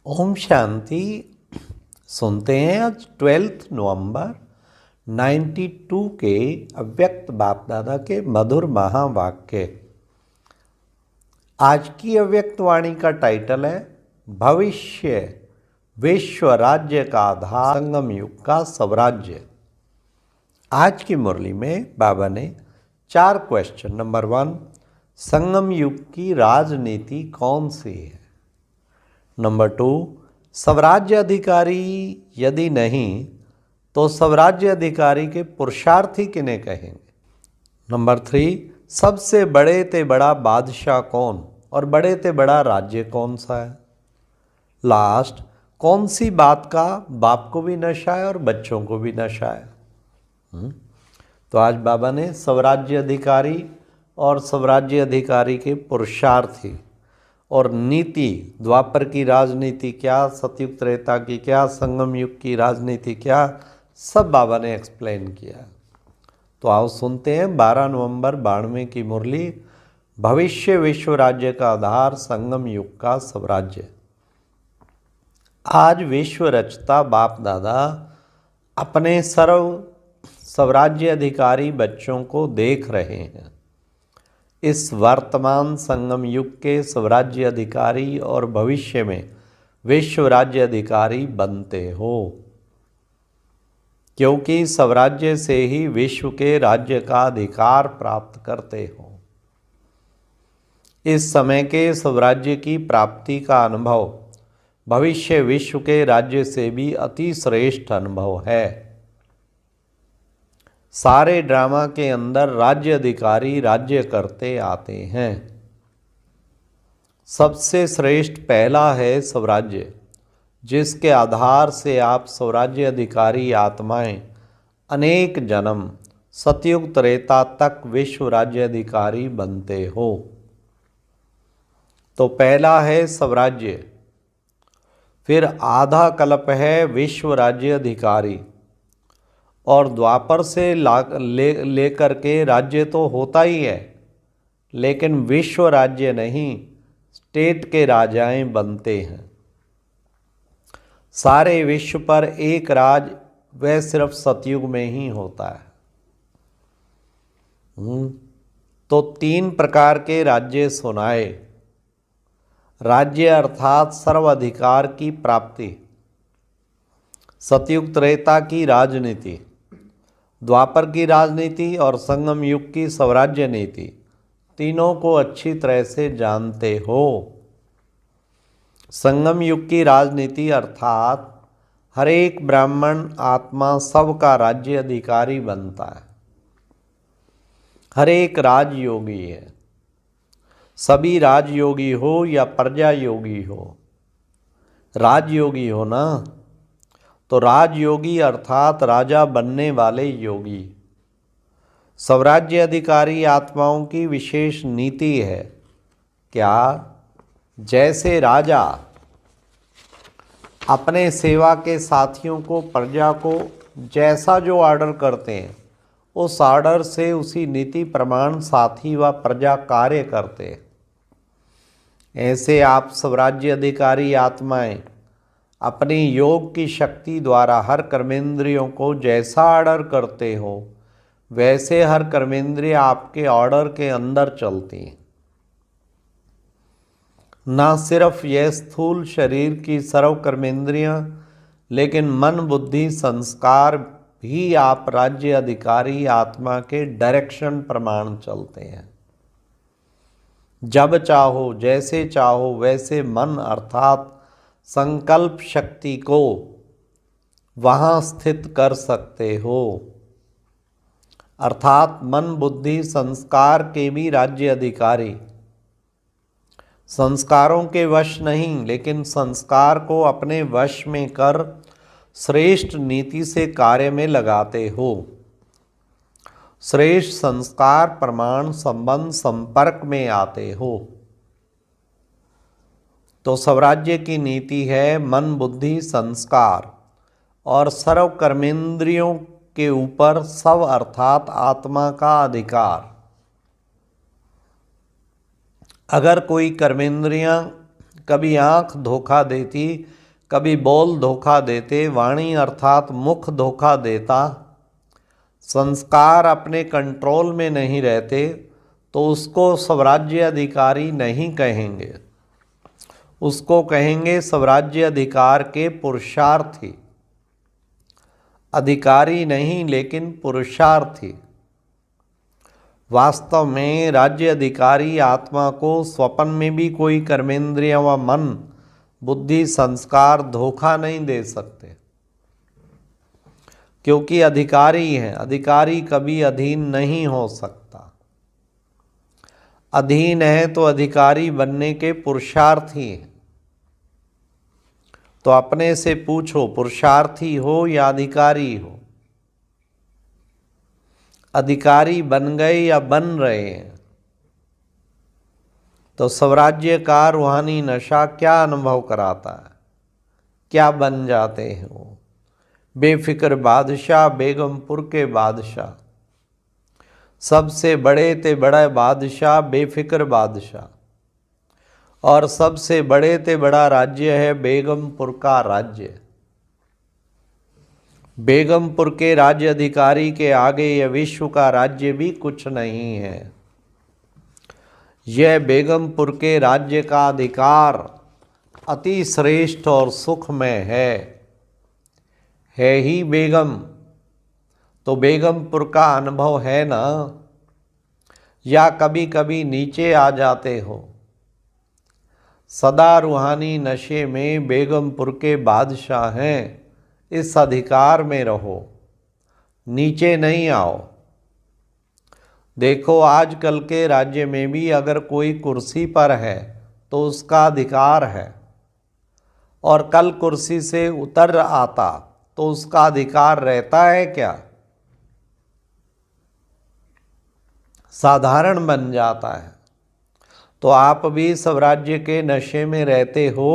ओम शांति। सुनते हैं आज 12 नवंबर 92 के अव्यक्त बाप दादा के मधुर महावाक्य। आज की अव्यक्त वाणी का टाइटल है भविष्य विश्व राज्य का आधार, संगम युग का स्वराज्य। आज की मुरली में बाबा ने 4 क्वेश्चन। नंबर 1, संगम युग की राजनीति कौन सी है। नंबर 2, स्वराज्य अधिकारी यदि नहीं तो स्वराज्य अधिकारी के पुरुषार्थी किन्हें कहेंगे। नंबर 3, सबसे बड़े ते बड़ा बादशाह कौन और बड़े ते बड़ा राज्य कौन सा है। लास्ट, कौन सी बात का बाप को भी नशा है और बच्चों को भी नशा है। तो आज बाबा ने स्वराज्य अधिकारी और स्वराज्य अधिकारी के पुरुषार्थी और नीति, द्वापर की राजनीति क्या, सतयुग त्रेता की क्या, संगम युग की राजनीति क्या, सब बाबा ने एक्सप्लेन किया। तो आओ सुनते हैं 12 नवंबर 92 की मुरली, भविष्य विश्व राज्य का आधार, संगम युग का स्वराज्य। आज विश्व रचता बाप दादा अपने सर्व स्वराज्य अधिकारी बच्चों को देख रहे हैं। इस वर्तमान संगम युग के स्वराज्य अधिकारी और भविष्य में विश्व राज्य अधिकारी बनते हो, क्योंकि स्वराज्य से ही विश्व के राज्य का अधिकार प्राप्त करते हो। इस समय के स्वराज्य की प्राप्ति का अनुभव भविष्य विश्व के राज्य से भी अति श्रेष्ठ अनुभव है। सारे ड्रामा के अंदर राज्य अधिकारी राज्य करते आते हैं। सबसे श्रेष्ठ पहला है स्वराज्य, जिसके आधार से आप स्वराज्य अधिकारी आत्माएं अनेक जन्म सतयुग त्रेता तक विश्व राज्य अधिकारी बनते हो। तो पहला है स्वराज्य, फिर आधा कल्प है विश्व राज्य अधिकारी, और द्वापर से लेकर के राज्य तो होता ही है, लेकिन विश्व राज्य नहीं, स्टेट के राजाएं बनते हैं। सारे विश्व पर एक राज वह सिर्फ सतयुग में ही होता है। तो 3 प्रकार के राज्य सुनाए। राज्य अर्थात सर्वाधिकार की प्राप्ति, सतयुग त्रेता की राजनीति, द्वापर की राजनीति और संगम युग की स्वराज्य नीति, तीनों को अच्छी तरह से जानते हो। संगम युग की राजनीति अर्थात हर एक ब्राह्मण आत्मा सबका राज्य अधिकारी बनता है। हर एक राजयोगी है, सभी राजयोगी हो या प्रजा योगी हो, राजयोगी हो ना, तो राजयोगी अर्थात राजा बनने वाले योगी। स्वराज्य अधिकारी आत्माओं की विशेष नीति है क्या, जैसे राजा अपने सेवा के साथियों को, प्रजा को जैसा जो ऑर्डर करते हैं, उस ऑर्डर से उसी नीति प्रमाण साथी व प्रजा कार्य करते हैं। ऐसे आप स्वराज्य अधिकारी आत्माएं अपनी योग की शक्ति द्वारा हर कर्मेंद्रियों को जैसा ऑर्डर करते हो, वैसे हर कर्मेंद्रिय आपके ऑर्डर के अंदर चलती हैं। ना सिर्फ यह स्थूल शरीर की सर्व कर्मेंद्रियां, लेकिन मन बुद्धि संस्कार भी आप राज्य अधिकारी आत्मा के डायरेक्शन प्रमाण चलते हैं। जब चाहो, जैसे चाहो, वैसे मन अर्थात संकल्प शक्ति को वहाँ स्थित कर सकते हो। अर्थात मन बुद्धि संस्कार के भी राज्य अधिकारी, संस्कारों के वश नहीं, लेकिन संस्कार को अपने वश में कर श्रेष्ठ नीति से कार्य में लगाते हो। श्रेष्ठ संस्कार प्रमाण संबंध संपर्क में आते हो। तो स्वराज्य की नीति है मन बुद्धि संस्कार और सर्व कर्मेंद्रियों के ऊपर सब अर्थात आत्मा का अधिकार। अगर कोई कर्मेंद्रियां कभी आँख धोखा देती, कभी बोल धोखा देते, वाणी अर्थात मुख धोखा देता, संस्कार अपने कंट्रोल में नहीं रहते, तो उसको स्वराज्य अधिकारी नहीं कहेंगे, उसको कहेंगे स्वराज्य अधिकार के पुरुषार्थी। अधिकारी नहीं लेकिन पुरुषार्थी। वास्तव में राज्य अधिकारी आत्मा को स्वप्न में भी कोई कर्मेंद्रिय व मन, बुद्धि, संस्कार धोखा नहीं दे सकते, क्योंकि अधिकारी हैं। अधिकारी कभी अधीन नहीं हो सकता। अधीन है तो अधिकारी बनने के पुरुषार्थी हैं। तो अपने से पूछो, पुरुषार्थी हो या अधिकारी हो? अधिकारी बन गए या बन रहे हैं? तो स्वराज्य का रूहानी नशा क्या अनुभव कराता है? क्या बन जाते हैं वो? बेफिक्र बादशाह, बेगमपुर के बादशाह, सबसे बड़े ते बड़ा बादशाह, बेफिक्र बादशाह, और सबसे बड़े ते बड़ा राज्य है बेगमपुर का राज्य। बेगमपुर के राज्य अधिकारी के आगे यह विश्व का राज्य भी कुछ नहीं है। यह बेगमपुर के राज्य का अधिकार अति श्रेष्ठ और सुखमय है ही बेगम। तो बेगमपुर का अनुभव है ना? या कभी कभी नीचे आ जाते हो? सदा रूहानी नशे में बेगमपुर के बादशाह हैं, इस अधिकार में रहो, नीचे नहीं आओ। देखो आजकल के राज्य में भी अगर कोई कुर्सी पर है तो उसका अधिकार है, और कल कुर्सी से उतर आता तो उसका अधिकार रहता है क्या? साधारण बन जाता है। तो आप भी स्वराज्य के नशे में रहते हो,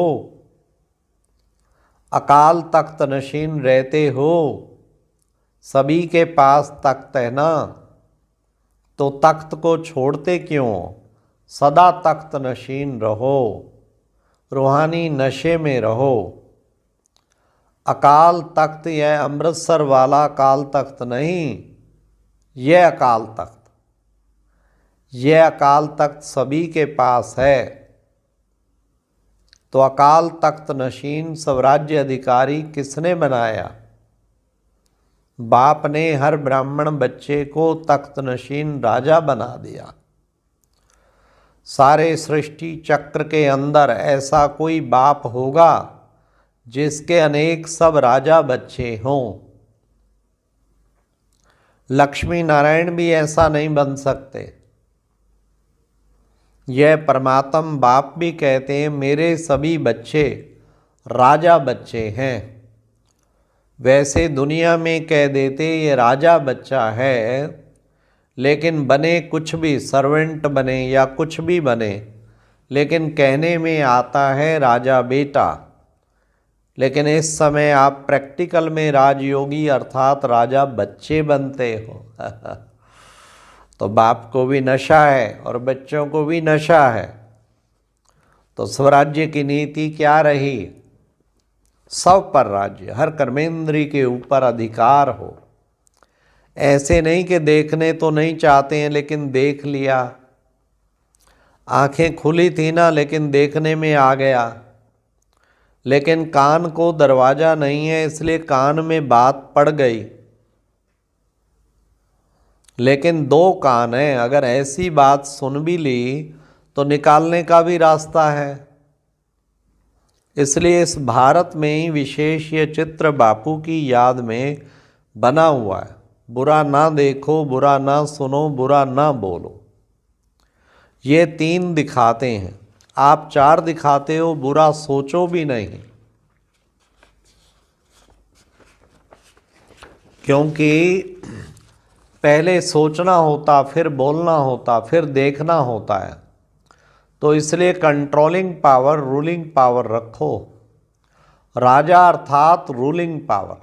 अकाल तख्त नशीन रहते हो। सभी के पास तख्त है ना, तो तख्त को छोड़ते क्यों? सदा तख्त नशीन रहो, रूहानी नशे में रहो। अकाल तख्त यह अमृतसर वाला अकाल तख्त नहीं, यह अकाल तख्त, यह अकाल तख्त सभी के पास है। तो अकाल तख्त नशीन स्वराज्य अधिकारी किसने बनाया? बाप ने हर ब्राह्मण बच्चे को तख्त नशीन राजा बना दिया। सारे सृष्टि चक्र के अंदर ऐसा कोई बाप होगा जिसके अनेक सब राजा बच्चे हों? लक्ष्मी नारायण भी ऐसा नहीं बन सकते। यह परमात्म बाप भी कहते हैं मेरे सभी बच्चे राजा बच्चे हैं। वैसे दुनिया में कह देते ये राजा बच्चा है, लेकिन बने कुछ भी, सर्वेंट बने या कुछ भी बने, लेकिन कहने में आता है राजा बेटा। लेकिन इस समय आप प्रैक्टिकल में राजयोगी अर्थात राजा बच्चे बनते हो। तो बाप को भी नशा है और बच्चों को भी नशा है। तो स्वराज्य की नीति क्या रही? सब पर राज्य, हर कर्मेंद्री के ऊपर अधिकार हो। ऐसे नहीं कि देखने तो नहीं चाहते हैं लेकिन देख लिया, आंखें खुली थी ना लेकिन देखने में आ गया, लेकिन कान को दरवाजा नहीं है इसलिए कान में बात पड़ गई। लेकिन दो कान हैं, अगर ऐसी बात सुन भी ली तो निकालने का भी रास्ता है। इसलिए इस भारत में ही विशेष ये चित्र बापू की याद में बना हुआ है। बुरा ना देखो, बुरा ना सुनो, बुरा ना बोलो। ये 3 दिखाते हैं, आप 4 दिखाते हो, बुरा सोचो भी नहीं। क्योंकि पहले सोचना होता, फिर बोलना होता, फिर देखना होता है। तो इसलिए कंट्रोलिंग पावर, रूलिंग पावर रखो। राजा अर्थात रूलिंग पावर।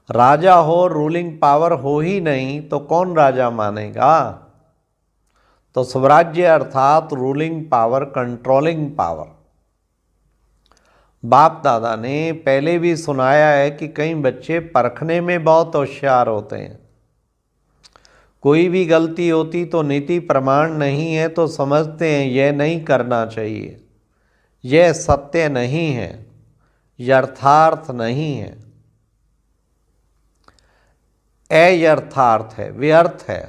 राजा हो, रूलिंग पावर हो ही नहीं तो कौन राजा मानेगा? तो स्वराज्य अर्थात रूलिंग पावर, कंट्रोलिंग पावर। बाप दादा ने पहले भी सुनाया है कि कई बच्चे परखने में बहुत होशियार होते हैं। कोई भी गलती होती तो नीति प्रमाण नहीं है तो समझते हैं यह नहीं करना चाहिए, यह सत्य नहीं है, यथार्थ नहीं है, अयथार्थ है, व्यर्थ है।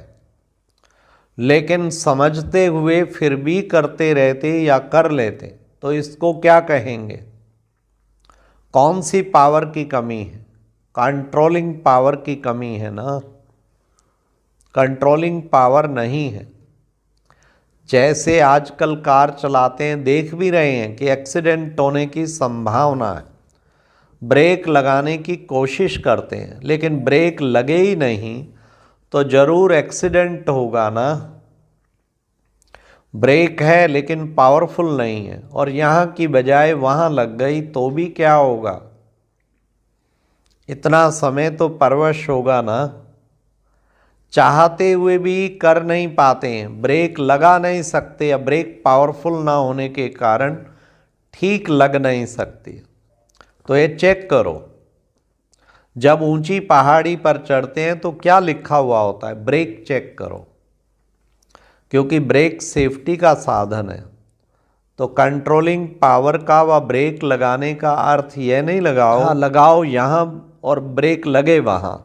लेकिन समझते हुए फिर भी करते रहते या कर लेते तो इसको क्या कहेंगे? कौन सी पावर की कमी है? कंट्रोलिंग पावर की कमी है ना, कंट्रोलिंग पावर नहीं है। जैसे आजकल कार चलाते हैं, देख भी रहे हैं कि एक्सीडेंट होने की संभावना है, ब्रेक लगाने की कोशिश करते हैं, लेकिन ब्रेक लगे ही नहीं तो जरूर एक्सीडेंट होगा ना। ब्रेक है लेकिन पावरफुल नहीं है और यहाँ की बजाय वहाँ लग गई तो भी क्या होगा? इतना समय तो परवश होगा ना। चाहते हुए भी कर नहीं पाते हैं, ब्रेक लगा नहीं सकते या ब्रेक पावरफुल ना होने के कारण ठीक लग नहीं सकती। तो ये चेक करो, जब ऊंची पहाड़ी पर चढ़ते हैं तो क्या लिखा हुआ होता है? ब्रेक चेक करो, क्योंकि ब्रेक सेफ्टी का साधन है। तो कंट्रोलिंग पावर का व ब्रेक लगाने का अर्थ यह नहीं लगाओ, हाँ लगाओ यहाँ और ब्रेक लगे वहाँ।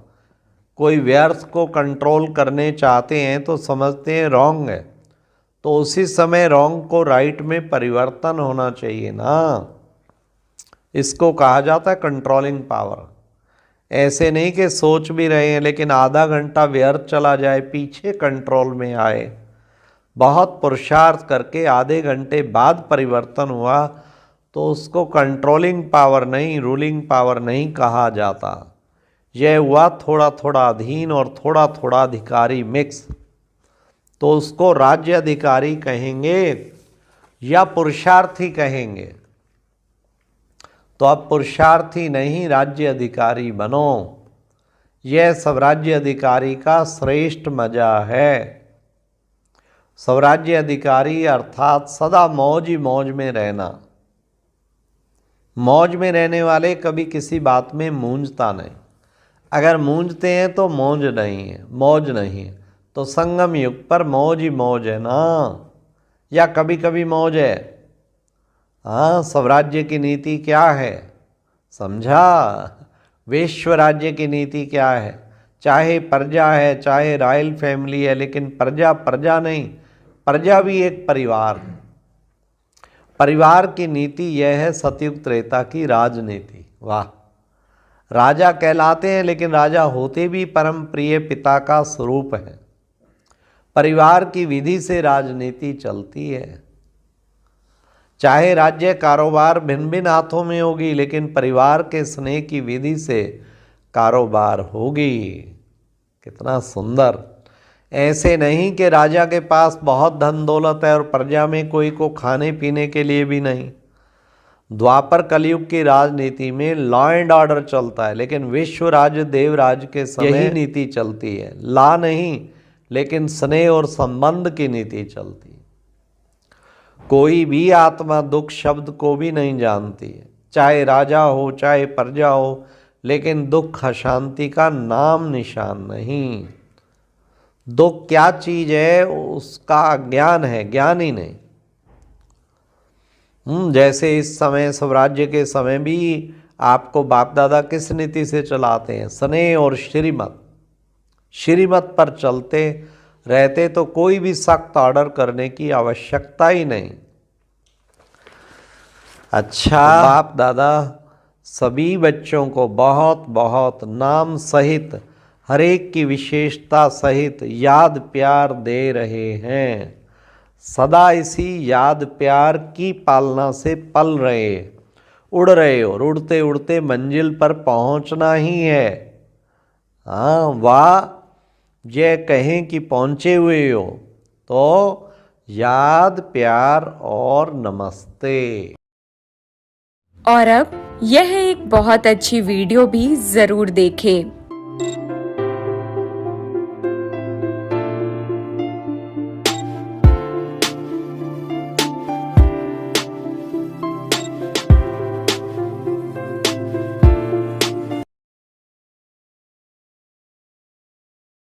कोई व्यर्थ को कंट्रोल करने चाहते हैं तो समझते हैं रॉन्ग है, तो उसी समय रॉन्ग को राइट में परिवर्तन होना चाहिए ना। इसको कहा जाता है कंट्रोलिंग पावर। ऐसे नहीं कि सोच भी रहे हैं लेकिन आधा घंटा व्यर्थ चला जाए, पीछे कंट्रोल में आए। बहुत पुरुषार्थ करके आधे घंटे बाद परिवर्तन हुआ तो उसको कंट्रोलिंग पावर नहीं, रूलिंग पावर नहीं कहा जाता। यह हुआ थोड़ा थोड़ा अधीन और थोड़ा थोड़ा अधिकारी मिक्स, तो उसको राज्य अधिकारी कहेंगे या पुरुषार्थी कहेंगे। तो अब पुरुषार्थी नहीं, राज्य अधिकारी बनो। यह स्वराज्य अधिकारी का श्रेष्ठ मजा है। स्वराज्य अधिकारी अर्थात सदा मौज ही मौज में रहना। मौज में रहने वाले कभी किसी बात में मूंझता नहीं। अगर मूंझते हैं तो मौज नहीं है, मौज नहीं है। तो संगम युग पर मौज ही मौज है ना, या कभी कभी मौज है। हाँ, स्वराज्य की नीति क्या है समझा? विश्व राज्य की नीति क्या है? चाहे प्रजा है, चाहे रॉयल फैमिली है, लेकिन प्रजा प्रजा नहीं, प्रजा भी एक परिवार है। परिवार की नीति यह है सतयुग त्रेता की राजनीति। वाह, राजा कहलाते हैं लेकिन राजा होते भी परम प्रिय पिता का स्वरूप है। परिवार की विधि से राजनीति चलती है। चाहे राज्य कारोबार भिन्न भिन्न हाथों में होगी, लेकिन परिवार के स्नेह की विधि से कारोबार होगी। कितना सुंदर। ऐसे नहीं कि राजा के पास बहुत धन दौलत है और प्रजा में कोई को खाने पीने के लिए भी नहीं। द्वापर कलयुग की राजनीति में लॉ एंड ऑर्डर चलता है, लेकिन विश्व राज्य देवराज के समय यही नीति चलती है। लॉ नहीं, लेकिन स्नेह और संबंध की नीति चलती है। कोई भी आत्मा दुख शब्द को भी नहीं जानती है, चाहे राजा हो चाहे प्रजा हो, लेकिन दुख अशांति का नाम निशान नहीं। दुख क्या चीज है उसका ज्ञान है, ज्ञान ही नहीं। जैसे इस समय स्वराज्य के समय भी आपको बाप दादा किस नीति से चलाते हैं? स्नेह और श्रीमत। श्रीमत पर चलते रहते तो कोई भी सख्त ऑर्डर करने की आवश्यकता ही नहीं। अच्छा, तो बाप दादा सभी बच्चों को बहुत बहुत नाम सहित, हर एक की विशेषता सहित याद प्यार दे रहे हैं। सदा इसी याद प्यार की पालना से पल रहे, उड़ रहे हो, और उड़ते उड़ते मंजिल पर पहुंचना ही है। हाँ, वाह, ये कहें कि पहुंचे हुए हो तो याद प्यार और नमस्ते। और अब यह एक बहुत अच्छी वीडियो भी जरूर देखें।